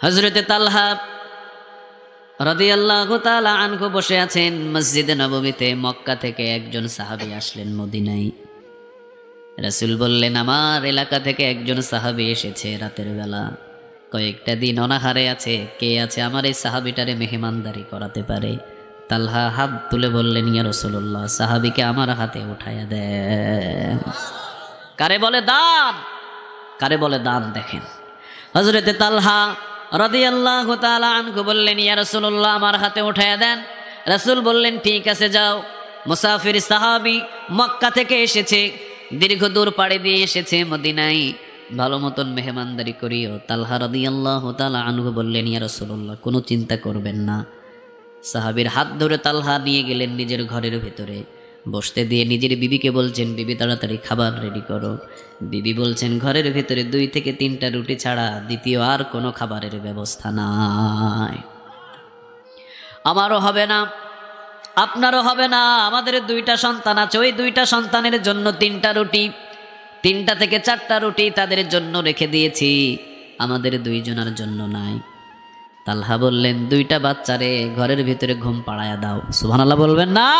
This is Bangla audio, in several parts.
হযরতে তালহা রাদিয়াল্লাহু তাআলা আনহু বসে আছেন মসজিদে নববীতে। মক্কা থেকে একজন সাহাবী আসলেন মদিনায়। রাসূল বললেন, আমার এলাকা থেকে একজন সাহাবী এসেছে রাতের বেলা, কয়েকটা দিন অনাহারে আছে, কে আছে আমার এই সাহাবীটারে মেহমানদারি করাতে পারে? তালহা হাত তুলে বললেন, ইয়া রাসূলুল্লাহ, সাহাবীকে আমার হাতে উঠায়া দেন। কারে বলে দান, কারে বলে দান। দেখেন হযরতে তালহা রাদিয়াল্লাহু তাআলা আনহু বললেন, ইয়া রাসূলুল্লাহ, আমার হাতে উঠায়া দেন। রাসূল বললেন, ঠিক আছে যাও। মুসাফির সাহাবী মক্কা থেকে এসেছে, দীর্ঘ দূর পাড়ি দিয়ে এসেছে মদিনায়, ভালো মতন মেহমানদারি করিও। তালহা রাদিয়াল্লাহু তাআলা আনহু বললেন, ইয়া রাসূলুল্লাহ, কোনো চিন্তা করবেন না। সাহাবীর হাত ধরে তালহা নিয়ে গেলেন নিজের ঘরের ভেতরে, বসতে দিয়ে নিজের বিবিকে বলছেন, বিবি তাড়াতাড়ি খাবার রেডি করো। বিবি বলছেন, ঘরের ভেতরে 2 থেকে 3টা রুটি ছাড়া দ্বিতীয় আর কোনো খাবারের ব্যবস্থা নাই। আমারও হবে না, আপনারও হবে না, আমাদের 2টা সন্তান আছে, ওই 2টা সন্তানের জন্য 3টা রুটি, 3টা থেকে 4টা রুটি তাদের জন্য রেখে দিয়েছি, আমাদের 2 জনের জন্য নাই। তালহা বললেন, 2টা বাচ্চারে ঘরের ভিতরে ঘুম পাড়ায়া দাও। সুবহানাল্লাহ বলবেন না?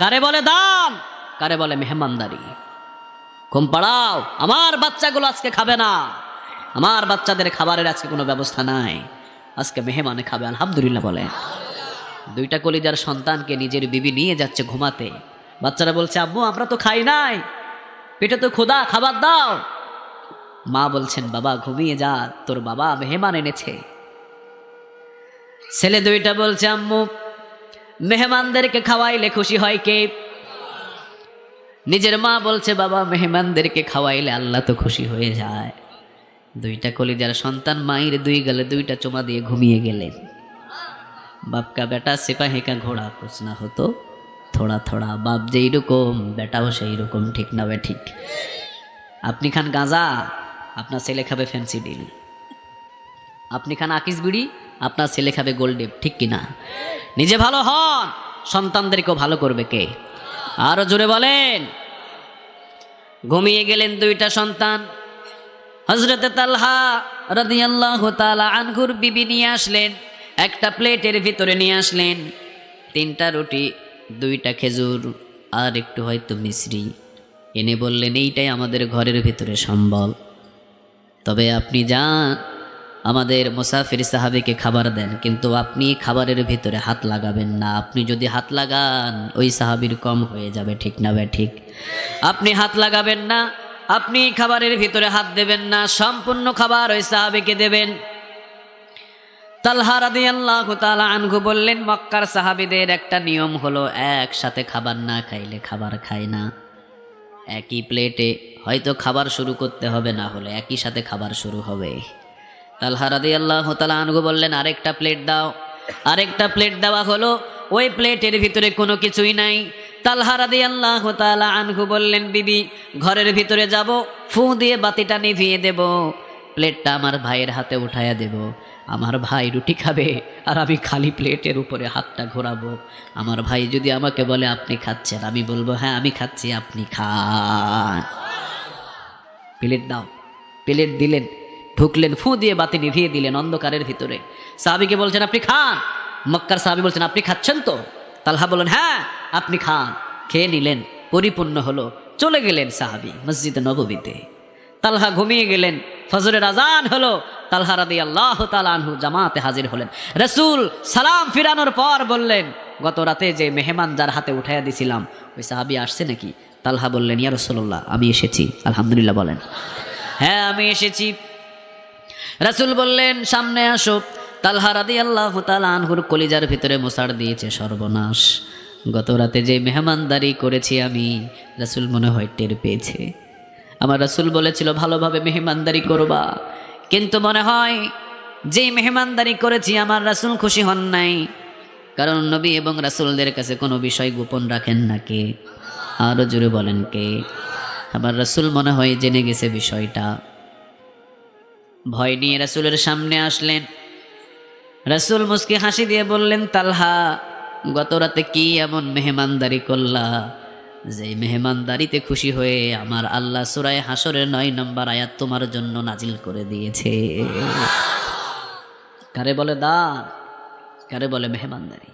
কারে বলে দান, কারে বলে মেহমানদারি। ঘুম পাড়াও, আমার বাচ্চাগুলো আজকে খাবে না, আমার বাচ্চাদের খাবারের আজকে কোনো ব্যবস্থা নাই, আজকে মেহমানে খাবে। আলহামদুলিল্লাহ বলে। 2টা কলিজার সন্তানকে নিজের বিবি নিয়ে যাচ্ছে ঘুমাতে। বাচ্চারা বলছে, আব্বু আমরা তো খাই নাই, পেটে তো ক্ষুধা, খাবার দাও। মা বলছেন, বাবা ঘুমিয়ে যা, তোর বাবা মেহমান এনেছে। ছেলে 2টা বলছে, আম্মু মেহমানদেরকে খাওয়াইলে খুশি হয় কে? নিজের মা বলছে, বাবা মেহমানদেরকে খাওয়াইলে আল্লাহ তো খুশি হয়ে যায়। 2টা কলিজার সন্তান মায়ের 2 গালে 2টা চুমা দিয়ে ঘুমিয়ে গেলেন। বাপ কা বেটা সিপাही का घोड़ा कुछ ना हो तो थोड़ा थोड़ा, বাপ যেই রকম বেটাও সেই রকম, ঠিক না বে ঠিক? আপনি খান গাঁজা, আপনার ছেলে খাবে ফ্যান্সি ডিল। আপনি খান আকিস বিড়ি, আপনার ছেলে খাবে গোল্ডেপ, ঠিক কিনা? নিজে ভালো হন, সন্তানদেরকেও ভালো করবে কে? আরো জোরে বলেন। ঘুমিয়ে গেলেন 2টা সন্তান। হযরতে তালহা রাদিয়াল্লাহু তাআলা আনহুর বিবি নিয়ে আসলেন, একটা প্লেটের ভিতরে নিয়ে আসলেন 3টা রুটি, 2টা খেজুর আর একটু হয়তো মিশ্রি এনে বললেন, এইটাই আমাদের ঘরের ভিতরে সম্বল, তবে আপনি যান আমাদের মুসাফির সাহাবীকে খাবার দেন, কিন্তু আপনি খাবারের ভিতরে হাত লাগাবেন না। আপনি যদি হাত লাগান ওই সাহাবীর কম হয়ে যাবে, ঠিক না বে ঠিক? আপনি হাত লাগাবেন না, আপনি খাবারের ভিতরে হাত দেবেন না, সম্পূর্ণ খাবার ওই সাহাবীকে দেবেন। তালহা রাদিয়াল্লাহু তাআলা আনহু বললেন, মক্কার সাহাবীদের একটা নিয়ম হলো, একসাথে খাবার না খাইলে খাবার খায় না। একই প্লেটে হয়তো খাবার শুরু করতে হবে, না হলে একই সাথে খাবার শুরু হবে। তালহা রাদিয়াল্লাহু তাআলা আনহু বললেন, আরেকটা প্লেট দাও। আরেকটা প্লেট দেওয়া হলো, ওই প্লেটের ভিতরে কোনো কিছুই নাই। তালহা রাদিয়াল্লাহু তাআলা আনহু বললেন, বিবি ঘরের ভিতরে যাব, ফু দিয়ে বাতিটা নিভিয়ে দেব, প্লেটটা আমার ভাইয়ের হাতে উঠায়া দেব। আমার ভাই রুটি খাবে আর আমি খালি প্লেটের উপরে হাতটা ঘোরাবো। আমার ভাই যদি আমাকে বলে আপনি খাচ্ছেন, আমি বলবো হ্যাঁ আমি খাচ্ছি, আপনি খান। প্লেট দাও। প্লেট দিলেন, ঢুকলেন, ফু দিয়ে বাতি নিভিয়ে দিলেন অন্ধকারের ভিতরে। সাহাবীকে বলছেন, আপনি খান। মক্কার সাহাবী বলছেন, আপনি খাচ্ছেন তো? তালহা বলেন, হ্যাঁ আপনি খান। খেয়ে নিলেন, পরিপূর্ণ হলো, চলে গেলেন সাহাবী মসজিদে নববীতে। তালহা ঘুমিয়ে গেলেন, ফজরের আজান হলো, তালহা রাদিয়াল্লাহু তাআলা আনহু জামাতে হাজির হলেন। রাসূল সালাম ফিরানোর পর বললেন, গত রাতে যে মেহমান যার হাতে উঠাইয়া দিছিলাম ওই সাহাবী আসছে নাকি? তালহা বললেন, ইয়া রাসূলুল্লাহ আমি এসেছি। আলহামদুলিল্লাহ বলেন। হ্যাঁ আমি এসেছি। রাসূল বললেন, সামনে আসো। তালহা রাদিয়াল্লাহু তাআলা আনহুর কলিজার ভিতরে মোসাড় দিয়েছে, সর্বনাশ, গত রাতে যে মেহমানদারি করেছি আমি, রাসূল মনে হয় টের পেয়েছে। আমার রাসূল বলেছিল ভালোভাবে মেহমানদারি করবা, কিন্তু মনে হয় যেই মেহমানদারি করেছি আমার রাসূল খুশি হন নাই, কারণ নবী এবং রাসূলদের কাছে কোনো বিষয় গোপন রাখেন না কে? আরো জোরে বলেন কে? আমার রাসূল মনে হয় জেনে গেছে বিষয়টা। ভয় নিয়ে রাসূলের সামনে আসলেন। রাসূল মুস্কি হাসি দিয়ে বললেন, তালহা গত রাতে কি এমন মেহমানদারি করলা যে মেহমানদারিতে খুশি হয়ে আমার আল্লাহ সূরা হাশরের 9 নম্বর আয়াত তোমার জন্য নাজিল করে দিয়েছে। কারে বলে দান, কারে বলে মেহমানদারি।